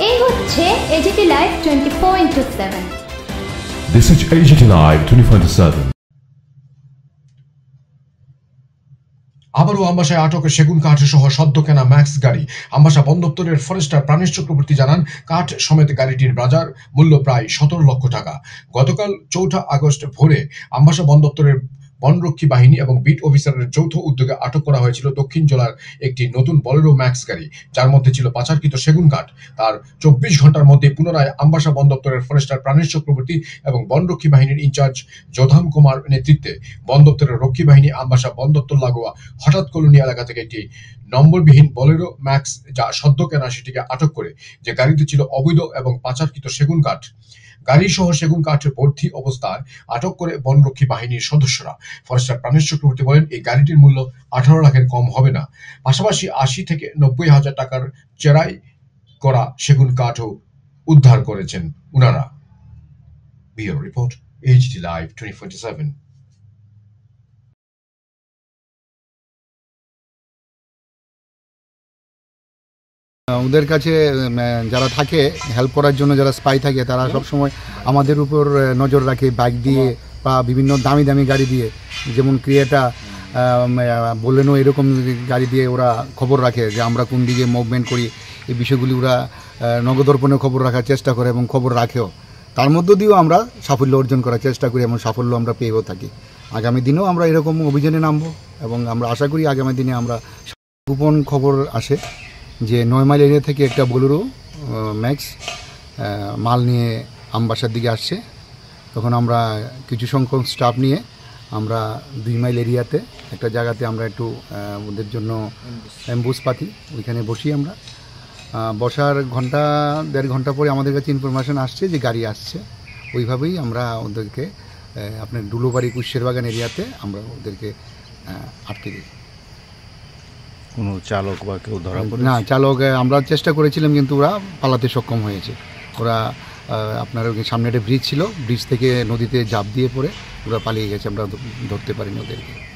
এই হচ্ছে AGT live 24/7। This is AGT Live 24/7. আবারও আমবাসায় আটক সেগুন কাঠ সহ সদ্য কেনা ম্যাক্স গাড়ি। আমবাসা বন দপ্তরের ফরেস্টার প্রাণেশ চক্রবর্তী জানান, কাঠ সমেত গাড়িটির বাজার মূল্য প্রায় 17 লক্ষ টাকা। গতকাল 4 আগস্ট ভোরে আমবাসা বন দপ্তরের বনরক্ষী বাহিনী এবং বিট অফিসারের যৌথ উদ্যোগে আটক করা হয়েছিল দক্ষিণ জেলার একটি নতুন বলেরো ম্যাক্স গাড়ি, যার মধ্যে ছিল পাচারকৃত সেগুন কাঠ। তার 24 ঘন্টার মধ্যে পুনরায় আমবাসা বন দপ্তরের ফরেস্টার প্রাণেশ চক্রবর্তী এবং বনরক্ষী বাহিনীর ইনচার্জ যোধাম কুমার নেতৃত্বে বন দপ্তরের রক্ষী বাহিনী আমবাসা বন দপ্তর লাগোয়া হঠাৎ কলোনি এলাকা থেকে একটি নম্বরবিহীন বলেরো ম্যাক্স, যা সদ্য কেনা, সেটিকে আটক করে, যে গাড়িতে ছিল অবৈধ এবং পাচারকৃত সেগুন কাঠ। গাড়ি সহ সেগুন কাঠের ভর্তি অবস্থায় আটক করে বনরক্ষী বাহিনীর সদস্যরা। ফরেস্টার প্রাণেশ চক্রবর্তী বলেন, এই গাড়িটির মূল্য 18 লাখের কম হবে না। পাশাপাশি 80 থেকে 90 হাজার টাকার চেরাই করা সেগুন কাঠও উদ্ধার করেছেন উনারা। Bureau report, AGT live 24/7। ওদের কাছে যারা থাকে হেল্প করার জন্য, যারা স্পাই থাকে, তারা সবসময় আমাদের উপর নজর রাখে বাইক দিয়ে বা বিভিন্ন দামি দামি গাড়ি দিয়ে, যেমন ক্রিয়েটা, বলেনো, এরকম গাড়ি দিয়ে ওরা খবর রাখে যে আমরা কোন দিকে মুভমেন্ট করি। এই বিষয়গুলি ওরা নগদর্পণে খবর রাখার চেষ্টা করে এবং খবর রাখেও। তার মধ্য দিয়েও আমরা সাফল্য অর্জন করার চেষ্টা করি এবং সাফল্য আমরা পেয়েও থাকি। আগামী দিনেও আমরা এরকম অভিযানে নামবো এবং আমরা আশা করি আগামী দিনে আমরা গোপন খবর আসে যে 9 মাইল এরিয়া থেকে একটা বোলেরো ম্যাক্স মাল নিয়ে আমবাসার দিকে আসছে। তখন আমরা কিছু সংখ্যক স্টাফ নিয়ে আমরা 2 মাইল এরিয়াতে একটা জায়গাতে আমরা একটু ওদের জন্য অ্যাম্বুস পাতি, ওইখানে বসি। আমরা বসার দেড় ঘন্টা পরে আমাদের কাছে ইনফরমেশন আসছে যে গাড়ি আসছে। ওইভাবেই আমরা ওদেরকে আপনার ডুলোবাড়ি কুশের বাগান এরিয়াতে আমরা ওদেরকে আটকে দিই। কোনো চালক বা কেউ ধরা পড়ে না, চালক আমরা চেষ্টা করেছিলাম কিন্তু ওরা পালাতে সক্ষম হয়েছে। ওরা আপনার সামনে একটা ব্রিজ ছিল, ব্রিজ থেকে নদীতে ঝাঁপ দিয়ে পড়ে ওরা পালিয়ে গেছে, আমরা ধরতে পারিনি ওদেরকে।